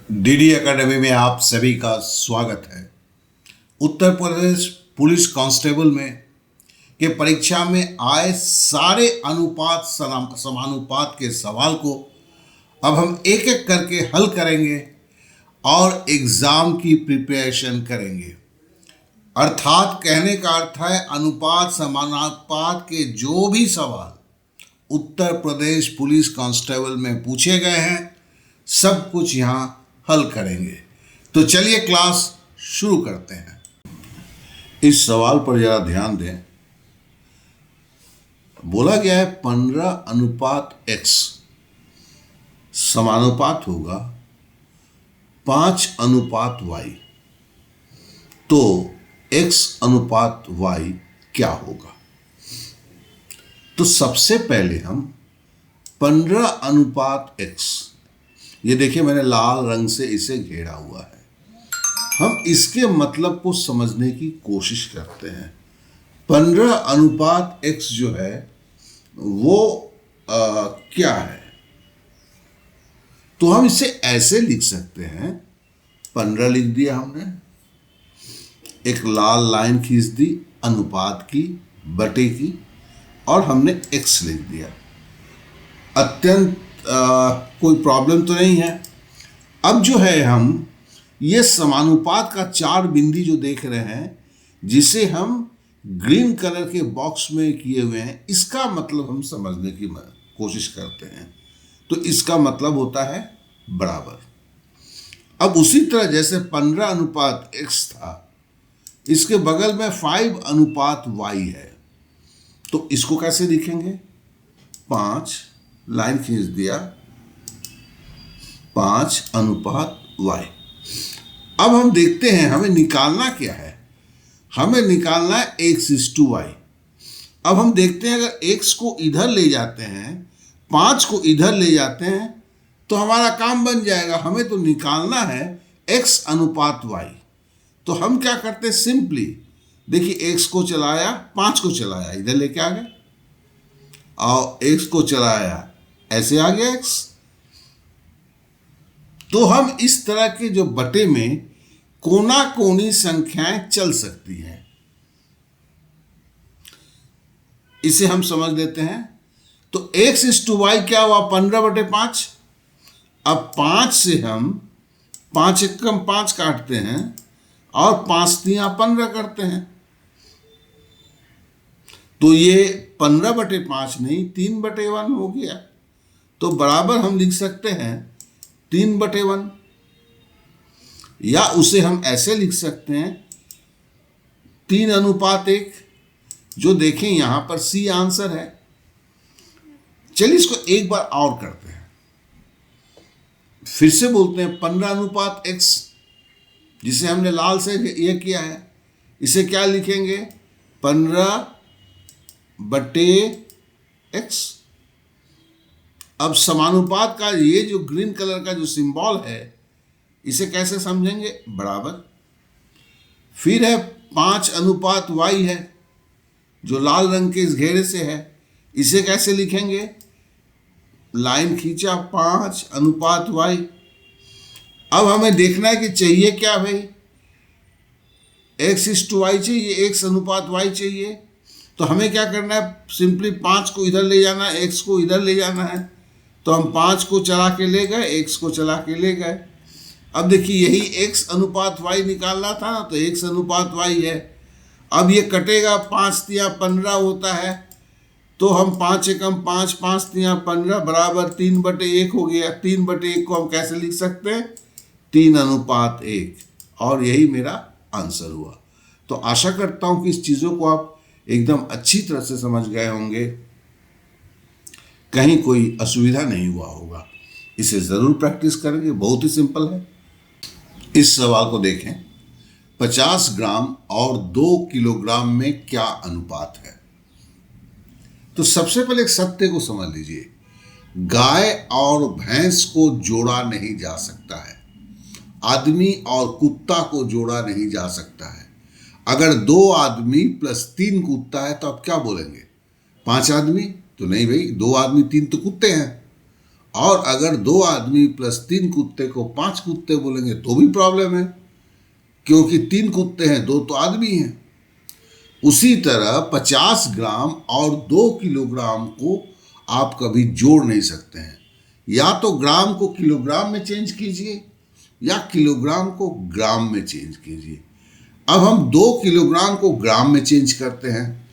DD academy में आप सभी का स्वागत है। उत्तर प्रदेश पुलिस कांस्टेबल में के परीक्षा में आए सारे अनुपात समानुपात के सवाल को अब हम एक एक करके हल करेंगे और एग्जाम की प्रिपरेशन करेंगे। अर्थात कहने का अर्थ है अनुपात समानुपात के जो भी सवाल उत्तर प्रदेश पुलिस कांस्टेबल में पूछे गए हैं सब कुछ यहाँ हल करेंगे। तो चलिए क्लास शुरू करते हैं। इस सवाल पर जरा ध्यान दें। बोला गया है 15:x समानुपात होगा 5:y। तो x:y क्या होगा? तो सबसे पहले हम 15:x, ये देखिए मैंने लाल रंग से इसे घेरा हुआ है, हम इसके मतलब को समझने की कोशिश करते हैं। 15:x जो है वो क्या है? तो हम इसे ऐसे लिख सकते हैं। 15 लिख दिया हमने, एक लाल लाइन खींच दी अनुपात की बटे की, और हमने x लिख दिया। अत्यंत कोई प्रॉब्लम तो नहीं है। अब जो है हम ये समानुपात का 4 बिंदी जो देख रहे हैं, जिसे हम ग्रीन कलर के बॉक्स में किए हुए हैं, इसका मतलब हम समझने की कोशिश करते हैं। तो इसका मतलब होता है बराबर। अब उसी तरह जैसे 15:x था, इसके बगल में 5:y है। तो इसको कैसे लिखेंगे? 5 लाइन खींच दिया, 5:y। अब हम देखते हैं हमें निकालना क्या है। हमें निकालना है x:y। अब हम देखते हैं अगर x को इधर ले जाते हैं, 5 को इधर ले जाते हैं, तो हमारा काम बन जाएगा। हमें तो निकालना है x:y। तो हम क्या करते हैं? सिंपली देखिए, x को चलाया, 5 को चलाया, इधर लेके आ गए, और x को चलाया, ऐसे आ गया x। तो हम इस तरह के जो बटे में कोना कोनी संख्याएं चल सकती हैं, इसे हम समझ लेते हैं। तो x:y क्या हुआ? 15/5। अब 5 से हम 5 एकम 5 काटते हैं और 5 तिया 15 करते हैं। तो ये 15/5 नहीं, 3/1 हो गया। तो बराबर हम लिख सकते हैं 3/1, या उसे हम ऐसे लिख सकते हैं 3:1, जो देखें यहां पर सी आंसर है। चलिए इसको एक बार और करते हैं, फिर से बोलते हैं 15:x, जिसे हमने लाल से ये किया है, इसे क्या लिखेंगे? 15/x। अब समानुपात का ये जो ग्रीन कलर का जो सिंबल है, इसे कैसे समझेंगे? बराबर। फिर है 5:y है, जो लाल रंग के इस घेरे से है, इसे कैसे लिखेंगे? लाइन खींचा, 5:y। अब हमें देखना है कि चाहिए क्या भाई? x:y चाहिए, x:y चाहिए। तो हमें क्या करना है? सिंपली 5 को इधर ले जाना है, x को इधर ले जाना है। तो हम 5 को चला के ले गए, x को चला के ले गए। अब देखिए यही x:y निकालना था ना, तो x:y है। अब ये कटेगा, 5 तिया 15 होता है, तो हम 5 एकम 5, 5 तिया 15 बराबर 3/1 हो गया। 3/1 को हम कैसे लिख सकते हैं? 3:1। और यही मेरा आंसर हुआ। तो आशा करता हूं कि इस चीज़ों को आप एकदम अच्छी तरह से समझ गए होंगे, कहीं कोई असुविधा नहीं हुआ होगा। इसे ज़रूर प्रैक्टिस करेंगे, बहुत ही सिंपल है। इस सवाल को देखें। 50 ग्राम और 2 किलोग्राम में क्या अनुपात है? तो सबसे पहले एक सत्य को समझ लीजिए, गाय और भैंस को जोड़ा नहीं जा सकता है, आदमी और कुत्ता को जोड़ा नहीं जा सकता है। अगर 2 आदमी प्लस 3 कुत्ता है तो आप क्या बोलेंगे? 5 आदमी? तो नहीं भाई, 2 आदमी 3 तो कुत्ते हैं। और अगर 2 आदमी प्लस 3 कुत्ते को 5 कुत्ते बोलेंगे तो भी प्रॉब्लम है, क्योंकि 3 कुत्ते हैं, 2 तो आदमी हैं। उसी तरह 50 ग्राम और 2 किलोग्राम को आप कभी जोड़ नहीं सकते हैं। या तो ग्राम को किलोग्राम में चेंज कीजिए या किलोग्राम को ग्राम में चेंज कीजिए। अब हम 2 किलोग्राम को ग्राम में चेंज करते हैं,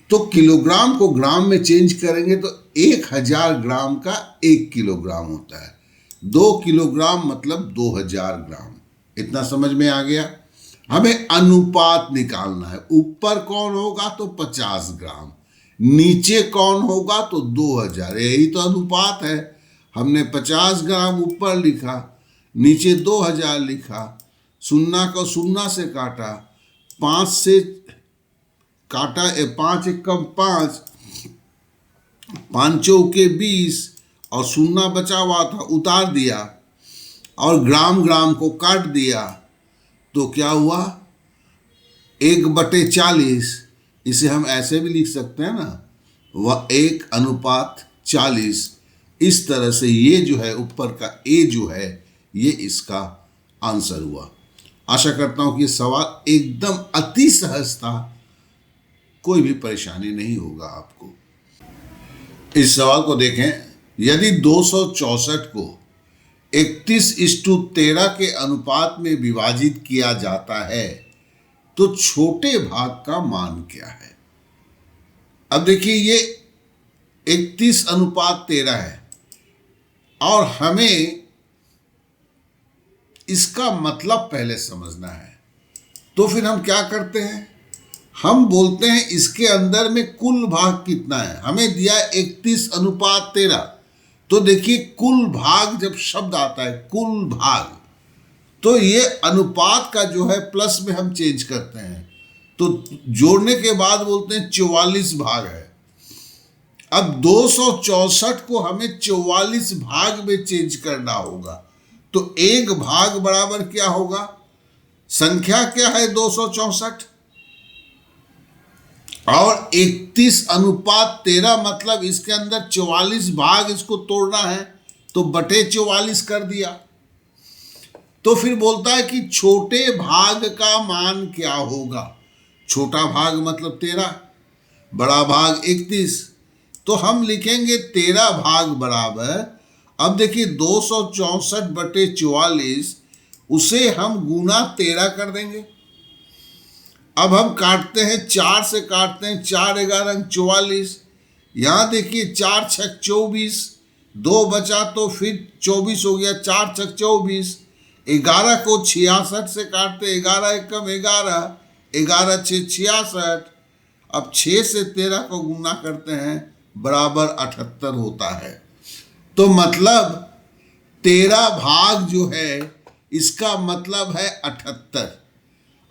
तो किलोग्राम को ग्राम में चेंज करेंगे तो 1000 ग्राम का 1 किलोग्राम होता है। 2 किलोग्राम मतलब 2000 ग्राम। इतना समझ में आ गया? हमें अनुपात निकालना है। ऊपर कौन होगा तो 50 ग्राम, नीचे कौन होगा तो 2000। यही तो अनुपात है। हमने 50 ग्राम ऊपर लिखा, नीचे 2000 लिखा, शून्य को शून्य से काटा, 5 से काटा, 5 एकम 5, 5 चौके 20 और शून्य बचा हुआ था उतार दिया और ग्राम ग्राम को काट दिया, तो क्या हुआ 1/40। इसे हम ऐसे भी लिख सकते हैं ना, वह 1:40। इस तरह से ये जो है ऊपर का ए जो है ये इसका आंसर हुआ। आशा करता हूं कि सवाल एकदम अति सहज था, कोई भी परेशानी नहीं होगा आपको। इस सवाल को देखें, यदि 264 को 31:13 के अनुपात में विभाजित किया जाता है तो छोटे भाग का मान क्या है? अब देखिए ये 31:13 है और हमें इसका मतलब पहले समझना है। तो फिर हम क्या करते हैं, हम बोलते हैं इसके अंदर में कुल भाग कितना है। हमें दिया 31:13, तो देखिए कुल भाग जब शब्द आता है कुल भाग, तो ये अनुपात का जो है प्लस में हम चेंज करते हैं, तो जोड़ने के बाद बोलते हैं 44 भाग है। अब 264 को हमें 44 भाग में चेंज करना होगा, तो एक भाग बराबर क्या होगा, संख्या क्या है 264 और 31:13 मतलब इसके अंदर 44 भाग इसको तोड़ना है, तो बटे 44 कर दिया। तो फिर बोलता है कि छोटे भाग का मान क्या होगा। छोटा भाग मतलब 13, बड़ा भाग 31, तो हम लिखेंगे 13 भाग बराबर, अब देखिए 264/44, उसे हम गुना 13 कर देंगे। अब हम काटते हैं, 4 से काटते हैं, 4 11 44। यहाँ देखिए 4 6 24, 2 बचा तो फिर 24 हो गया, 4 6 24। 11 को 66 से काटते, 11 एकम 11, 11 6 66। अब 6 से 13 को गुना करते हैं, बराबर 78 होता है। तो मतलब 13 भाग जो है इसका मतलब है 78,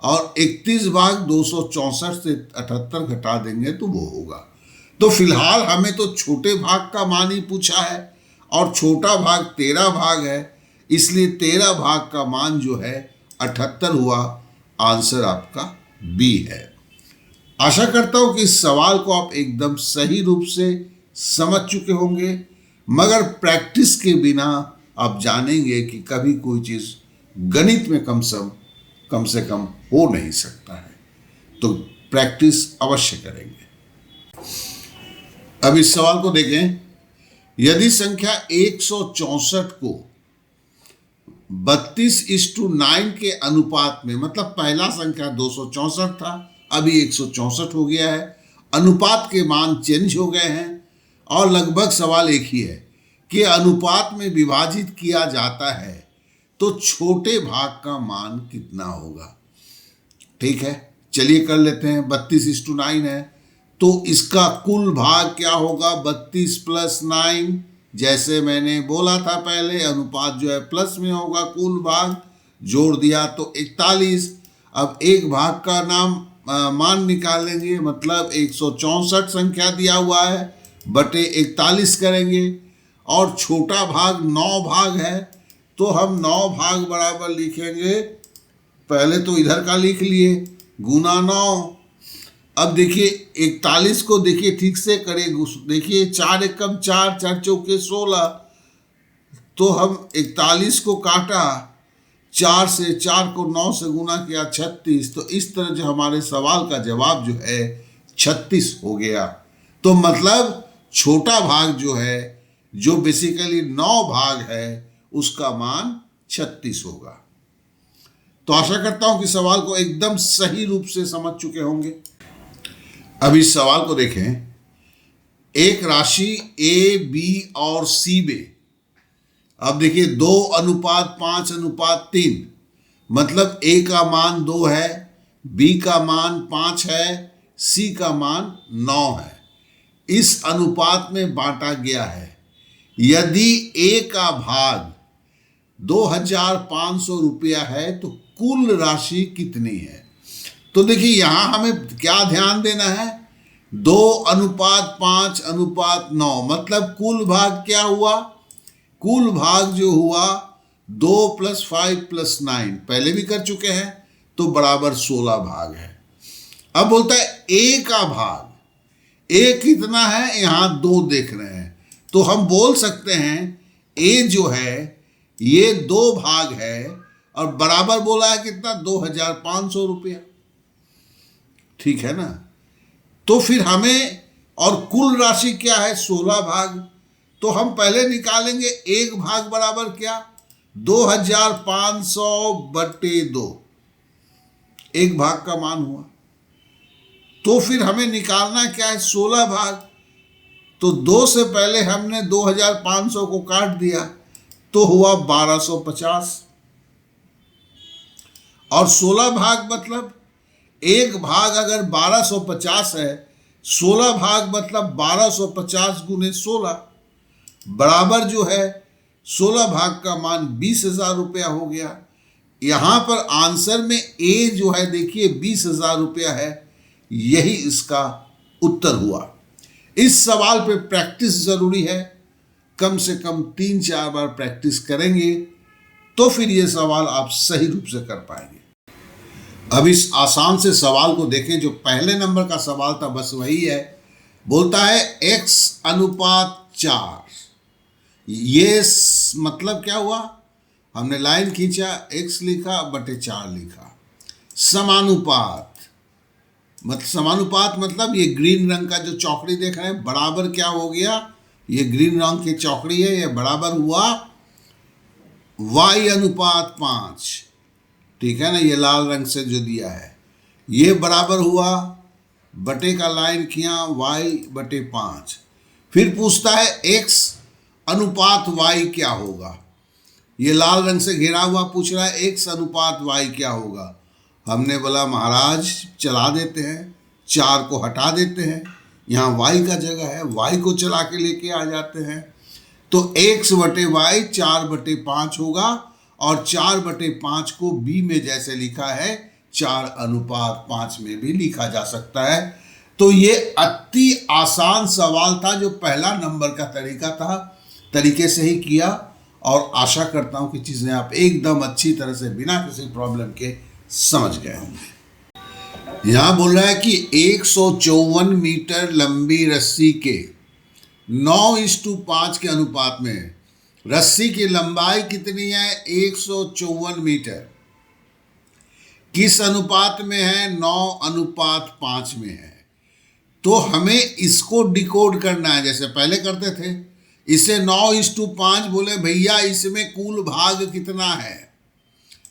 और 31 भाग 264 से 78 घटा देंगे तो वो होगा। तो फिलहाल हमें तो छोटे भाग का मान ही पूछा है और छोटा भाग 13 भाग है, इसलिए 13 भाग का मान जो है 78 हुआ। आंसर आपका बी है। आशा करता हूं कि इस सवाल को आप एकदम सही रूप से समझ चुके होंगे, मगर प्रैक्टिस के बिना आप जानेंगे कि कभी कोई चीज़ गणित में कम से कम हो नहीं सकता है। तो प्रैक्टिस अवश्य करेंगे। अब इस सवाल को देखें, यदि संख्या 164 को 32:9 के अनुपात में, मतलब पहला संख्या 264 था, अभी 164 हो गया है, अनुपात के मान चेंज हो गए हैं और लगभग सवाल एक ही है कि अनुपात में विभाजित किया जाता है तो छोटे भाग का मान कितना होगा। ठीक है, चलिए कर लेते हैं। 32:9 है तो इसका कुल भाग क्या होगा, 32 + 9। जैसे मैंने बोला था पहले, अनुपात जो है प्लस में होगा, कुल भाग जोड़ दिया तो 41। अब एक भाग का मान निकालेंगे, मतलब 164 संख्या दिया हुआ है बटे 41 करेंगे, और छोटा भाग 9 भाग है तो हम 9 भाग बराबर लिखेंगे, पहले तो इधर का लिख लिए, गुना 9। अब देखिए 41 को देखिए ठीक से करें, देखिए 4 एकम 4, 4 चौके 16, तो हम 41 को काटा, 4 से, 4 को 9 से गुना किया 36, तो इस तरह जो हमारे सवाल का जवाब जो है 36 हो गया। तो मतलब छोटा भाग जो है, जो बेसिकली 9 भाग है, उसका मान 36 होगा। तो आशा करता हूं कि सवाल को एकदम सही रूप से समझ चुके होंगे। अब इस सवाल को देखें। एक राशि ए, बी और सी में, अब देखिए 2:5:3, मतलब ए का मान 2 है, बी का मान 5 है, सी का मान 9 है। इस अनुपात में बांटा गया है। यदि ए का भाग 2,500 रुपया है तो कुल राशि कितनी है? तो देखिए यहां हमें क्या ध्यान देना है, 2:5:9, मतलब कुल भाग क्या हुआ? कुल भाग जो हुआ 2 + 5 + 9, पहले भी कर चुके हैं, तो बराबर 16 भाग है। अब बोलता है ए का भाग, ए कितना है? यहां 2 देख रहे हैं, तो हम बोल सकते हैं ए जो है ये 2 भाग है, और बराबर बोला है कितना? 2,500 रुपया। ठीक है ना? तो फिर हमें, और कुल राशि क्या है? 16 भाग। तो हम पहले निकालेंगे एक भाग बराबर क्या? 2,500/2, एक भाग का मान हुआ। तो फिर हमें निकालना क्या है? 16 भाग। तो 2 से पहले हमने 2,500 को काट दिया, तो हुआ 1,250। और 16 भाग मतलब एक भाग अगर 1,250 है, 16 भाग मतलब 1,250 × 16, बराबर जो है 16 भाग का मान 20,000 रुपया हो गया। यहां पर आंसर में ए जो है देखिए 20,000 रुपया है, यही इसका उत्तर हुआ। इस सवाल पे प्रैक्टिस जरूरी है, कम से कम 3-4 बार प्रैक्टिस करेंगे तो फिर ये सवाल आप सही रूप से कर पाएंगे। अब इस आसान से सवाल को देखें। जो पहले नंबर का सवाल था बस वही है। बोलता है x/4, ये मतलब क्या हुआ? हमने लाइन खींचा, x लिखा बटे 4 लिखा। समानुपात, समानुपात मतलब ये ग्रीन रंग का जो चौकड़ी देख रहे हैं, बराबर क्या हो गया? ये ग्रीन रंग की चौकड़ी है, ये बराबर हुआ y/5। ठीक है ना? ये लाल रंग से जो दिया है, ये बराबर हुआ, बटे का लाइन किया, y/5। फिर पूछता है x/y क्या होगा? ये लाल रंग से घिरा हुआ पूछ रहा है x/y क्या होगा? हमने बोला महाराज चला देते हैं, 4 को हटा देते हैं, यहाँ y का जगह है, y को चला के लेके आ जाते हैं, तो x/y 4/5 होगा, और 4/5 को b में जैसे लिखा है 4:5 में भी लिखा जा सकता है। तो ये अति आसान सवाल था, जो पहला नंबर का तरीका था, तरीके से ही किया, और आशा करता हूं कि चीज़ें आप एकदम अच्छी तरह से बिना किसी प्रॉब्लम के समझ गए होंगे। यहाँ बोल रहा है कि 154 मीटर लंबी रस्सी के 9:5 के अनुपात में रस्सी की लंबाई कितनी है? 154 मीटर। किस अनुपात में है? 9:5 में है। तो हमें इसको डिकोड करना है, जैसे पहले करते थे। इसे 9:5 बोले भैया इसमें कुल भाग कितना है?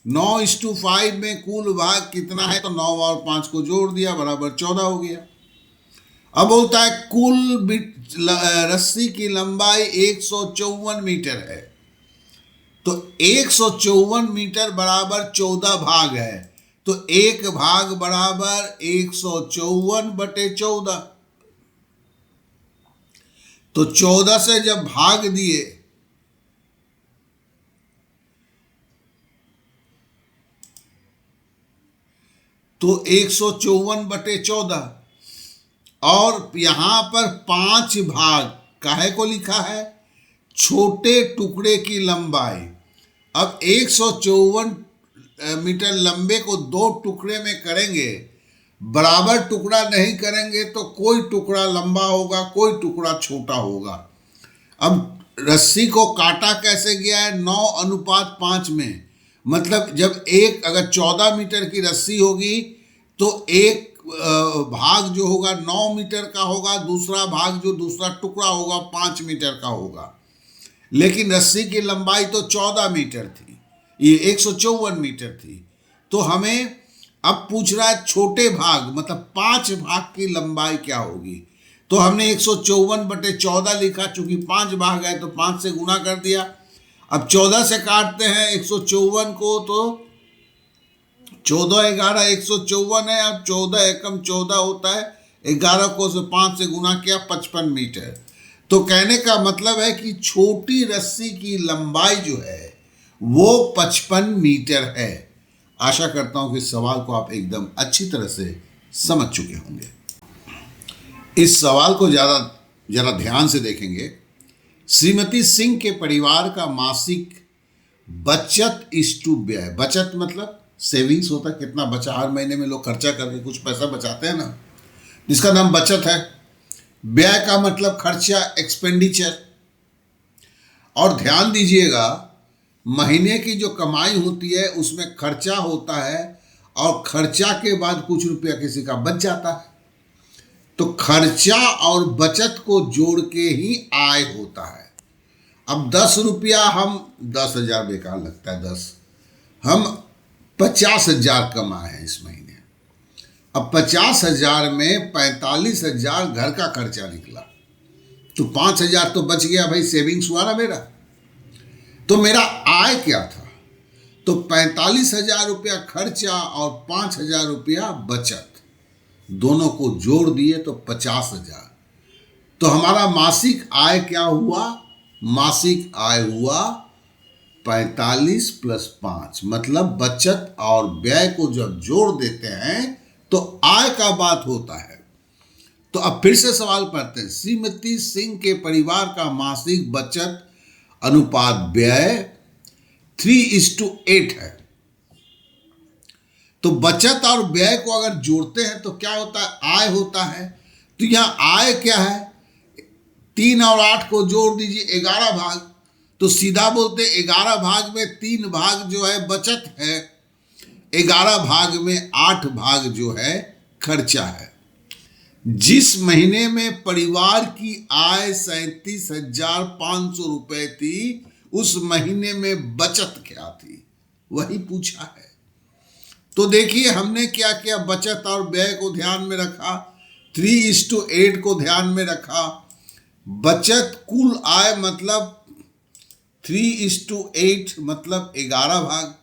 9:5 में कुल भाग कितना है? तो 9 और 5 को जोड़ दिया, बराबर 14 हो गया। अब बोलता है कुल रस्सी की लंबाई 154 मीटर है, तो 154 मीटर बराबर 14 भाग है, तो एक भाग बराबर 154/14। तो 14 से जब भाग दिए तो 154/14, और यहां पर 5 भाग काहे को लिखा है? छोटे टुकड़े की लंबाई। अब 154 मीटर लंबे को 2 टुकड़े में करेंगे, बराबर टुकड़ा नहीं करेंगे तो कोई टुकड़ा लंबा होगा, कोई टुकड़ा छोटा होगा। अब रस्सी को काटा कैसे गया है? 9:5 में। मतलब जब एक अगर 14 मीटर की रस्सी होगी तो एक भाग जो होगा 9 मीटर का होगा, दूसरा भाग जो दूसरा टुकड़ा होगा 5 मीटर का होगा। लेकिन रस्सी की लंबाई तो 14 मीटर थी, ये 154 मीटर थी। तो हमें अब पूछ रहा है छोटे भाग मतलब 5 भाग की लंबाई क्या होगी। तो हमने 154/14 लिखा, चूंकि 5 भाग है तो 5 से गुना कर दिया। अब 14 से काटते हैं 154 को, तो 14 11 154 है। अब 14 एकम 14 होता है, 11 को 5 से गुना किया 55 मीटर। तो कहने का मतलब है कि छोटी रस्सी की लंबाई जो है वो 55 मीटर है। आशा करता हूं कि इस सवाल को आप एकदम अच्छी तरह से समझ चुके होंगे। इस सवाल को जरा ध्यान से देखेंगे। श्रीमती सिंह के परिवार का मासिक बचत इष्टु व्यय, बचत मतलब सेविंग्स होता है, कितना बचा, हर महीने में लोग खर्चा करके कुछ पैसा बचाते हैं ना, जिसका नाम बचत है। व्यय का मतलब खर्चा, एक्सपेंडिचर। और ध्यान दीजिएगा, महीने की जो कमाई होती है उसमें खर्चा होता है और खर्चा के बाद कुछ रुपया किसी का बच जाता है। तो खर्चा और बचत को जोड़ के ही आय होता है। अब 10 रुपया, हम 10,000 बेकार लगता है, 10, हम 50,000 कमाए हैं इस महीने। अब 50,000 में 45,000 घर का खर्चा निकला, तो 5,000 तो बच गया भाई, सेविंग्स हुआ ना मेरा। तो मेरा आय क्या था? तो 45,000 रुपया खर्चा और 5,000 रुपया बचत, दोनों को जोड़ दिए तो 50,000। तो हमारा मासिक आय क्या हुआ? मासिक आय हुआ 45 + 5, मतलब बचत और व्यय को जब जोड़ देते हैं तो आय का बात होता है। तो अब फिर से सवाल पढ़ते हैं। श्रीमती सिंह के परिवार का मासिक बचत अनुपात व्यय 3:8 है। तो बचत और व्यय को अगर जोड़ते हैं तो क्या होता है? आय होता है। तो यहां आय क्या है? 3 और 8 को जोड़ दीजिए, 11 भाग। तो सीधा बोलते 11 भाग में 3 भाग जो है बचत है, 11 भाग में 8 भाग जो है खर्चा है। जिस महीने में परिवार की आय 37,500 रुपए थी, उस महीने में बचत क्या थी, वही पूछा है। तो देखिए हमने क्या किया, बचत और व्यय को ध्यान में रखा, 3:8 को ध्यान में रखा। बचत कुल आय मतलब 3:8 मतलब 11 भाग,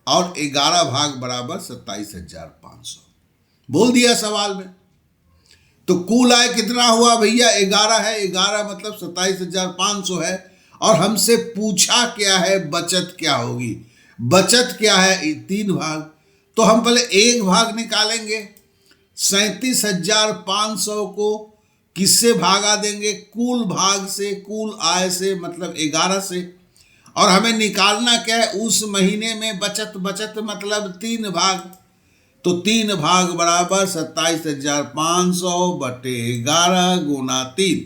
और 11 भाग बराबर 27,500 बोल दिया सवाल में। तो कुल आय कितना हुआ भैया? 11 है, 11 मतलब 27,500 है। और हमसे पूछा क्या है? बचत क्या होगी। बचत क्या है? 3 भाग। तो हम पहले एक भाग निकालेंगे। 37,500 को किससे भागा देंगे? कुल भाग से, कुल आय से, मतलब 11 से। और हमें निकालना क्या है? उस महीने में बचत, बचत मतलब 3 भाग। तो 3 भाग बराबर 27,500 बटे 11 गुना 3।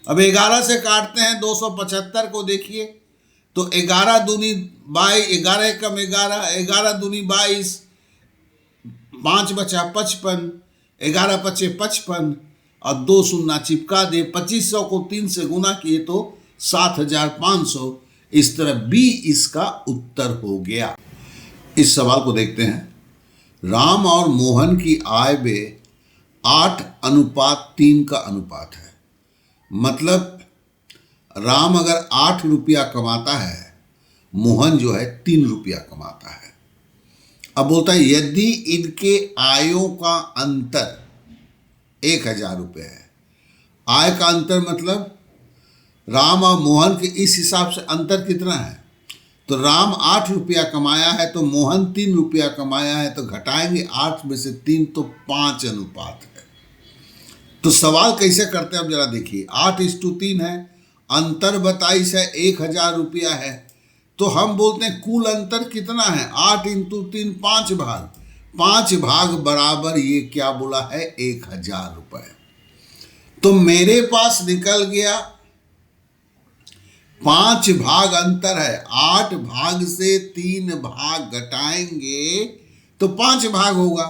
अब 11 से काटते हैं 275 को, देखिए तो 11 दूनी 22, 11 एकम 11, 11 दूनी 22, 5 बचा 55, 11 पचे 55 और 2 शून्य चिपका दे। 2500 को 3 से गुना किए तो 7,500। इस तरह बी इसका उत्तर हो गया। इस सवाल को देखते हैं। राम और मोहन की आय में 8:3 का अनुपात है। मतलब राम अगर 8 रुपया कमाता है, मोहन जो है 3 रुपया कमाता है। अब बोलता है यदि इनके आयों का अंतर 1,000 रुपये है। आय का अंतर मतलब राम और मोहन के इस हिसाब से अंतर कितना है? तो राम 8 रुपया कमाया है तो मोहन 3 रुपया कमाया है, तो घटाएंगे 8 में से 3 तो 5 अनुपात है। तो सवाल कैसे करते हैं अब जरा देखिए। 8:3 है, अंतर 22 है, 1,000 रुपया है। तो हम बोलते हैं कुल अंतर कितना है? 8 × 3 5 भाग, 5 भाग बराबर ये क्या बोला है? 1,000 रुपये। तो मेरे पास निकल गया 5 भाग अंतर है। 8 भाग से 3 भाग घटाएंगे तो 5 भाग होगा।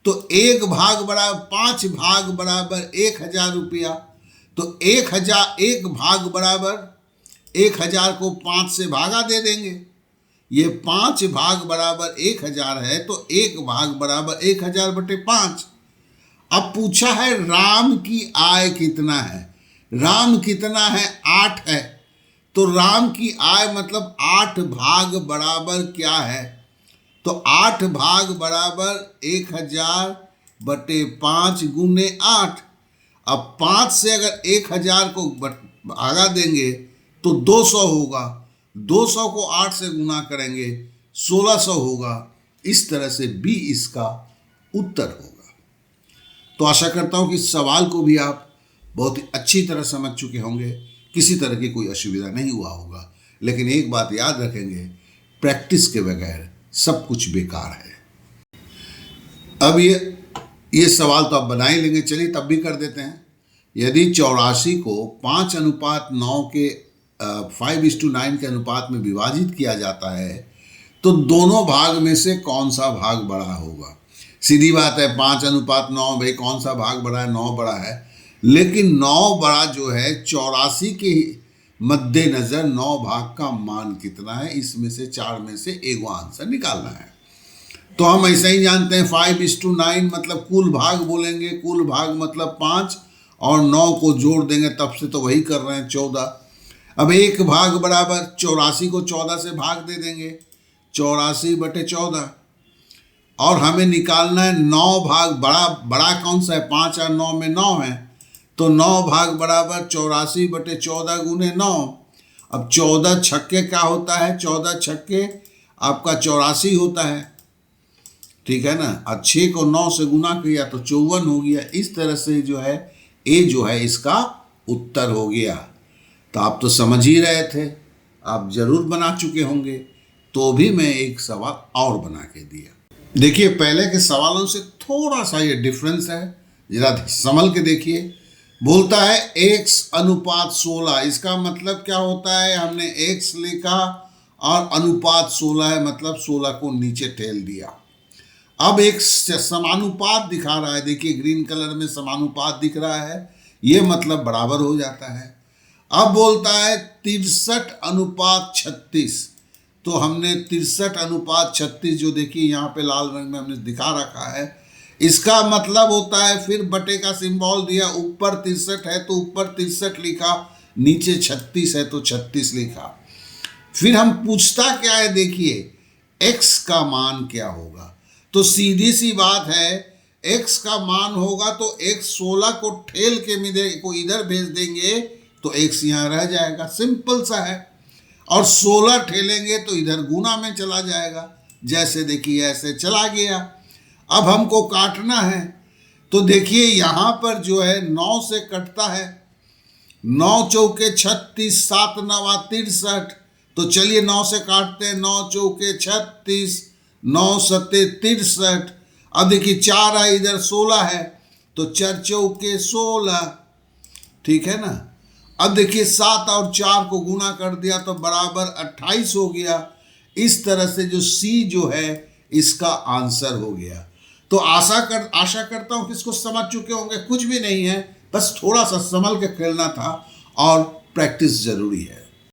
तो 1 भाग बराबर 5 भाग बराबर 1000 रुपया। तो 1 भाग बराबर 1000 को 5 से भागा दे देंगे। ये 5 भाग बराबर 1000 है तो 1 भाग बराबर 1000 बटे 5। अब पूछा है राम की आय कितना है। राम कितना है? 8 है। तो राम की आय मतलब 8 भाग बराबर क्या है? तो 8 भाग बराबर 1000 बटे 5 गुने 8। अब 5 से अगर 1000 को भागा देंगे तो 200 होगा। 200 को 8 से गुना करेंगे 1600 होगा। इस तरह से बी इसका उत्तर होगा। तो आशा करता हूं कि इस सवाल को भी आप बहुत ही अच्छी तरह समझ चुके होंगे, किसी तरह की कोई असुविधा नहीं हुआ होगा। लेकिन एक बात याद रखेंगे, प्रैक्टिस के बगैर सब कुछ बेकार है। अब ये सवाल तो आप बना ही लेंगे, चलिए तब भी कर देते हैं। यदि 84 को 5:9 के 5:9 के अनुपात में विभाजित किया जाता है तो दोनों भाग में से कौन सा भाग बड़ा होगा? सीधी बात है, 5:9 भाई कौन सा भाग बड़ा है? 9 बड़ा है। लेकिन 9 बड़ा जो है 84 के मद्देनजर 9 भाग का मान कितना है? इसमें से 4 में से एक आंसर निकालना है। तो हम ऐसे ही जानते हैं 5:9 मतलब कुल भाग बोलेंगे, कुल भाग मतलब 5 और 9 को जोड़ देंगे, तब से तो वही कर रहे हैं 14। अब 1 भाग बराबर 84 को 14 से भाग दे देंगे, 84 बटे 14। और हमें निकालना है 9 भाग बड़ा कौन सा है? 5 और 9 में 9 है। तो 9 भाग बराबर 84 बटे 14 गुने 9। अब 14 छक्के क्या होता है? 14 छक्के आपका 84 होता है, ठीक है ना। अब 6 को 9 से गुना किया तो 54 हो गया। इस तरह से जो है ए जो है इसका उत्तर हो गया। तो आप तो समझ ही रहे थे, आप जरूर बना चुके होंगे। तो भी मैं एक सवाल और बना के दिया। देखिए पहले के सवालों से थोड़ा सा ये डिफरेंस है, जरा संभल के देखिए। बोलता है x/16। इसका मतलब क्या होता है? हमने x लिखा और अनुपात 16 है, मतलब 16 को नीचे ठेल दिया। अब एक समानुपात दिखा रहा है, देखिए ग्रीन कलर में समानुपात दिख रहा है, ये मतलब बराबर हो जाता है। अब बोलता है 63:36। तो हमने 63:36 जो देखिए यहाँ पे लाल रंग में हमने दिखा रखा है, इसका मतलब होता है फिर बटे का सिंबल दिया, ऊपर 63 है तो ऊपर 63 लिखा, नीचे 36 है तो 36 लिखा। फिर हम पूछता क्या है, देखिए x का मान क्या होगा? तो सीधी सी बात है, x का मान होगा तो x 16 को ठेल के को इधर भेज देंगे तो x यहाँ रह जाएगा, सिंपल सा है। और 16 ठेलेंगे तो इधर गुना में चला जाएगा, जैसे देखिए ऐसे चला गया। अब हमको काटना है तो देखिए यहाँ पर जो है 9 से कटता है, 9 चौके 36, 7 9 63। तो चलिए 9 से काटते हैं, 9 चौके 36, 9 सत्ते 63। अब देखिए 4 है इधर, 16 है तो 4 चौके 16, ठीक है ना। अब देखिए 7 और 4 को गुना कर दिया तो बराबर 28 हो गया। इस तरह से जो सी जो है इसका आंसर हो गया। तो आशा करता हूं कि इसको समझ चुके होंगे। कुछ भी नहीं है, बस थोड़ा सा संभल के खेलना था और प्रैक्टिस जरूरी है।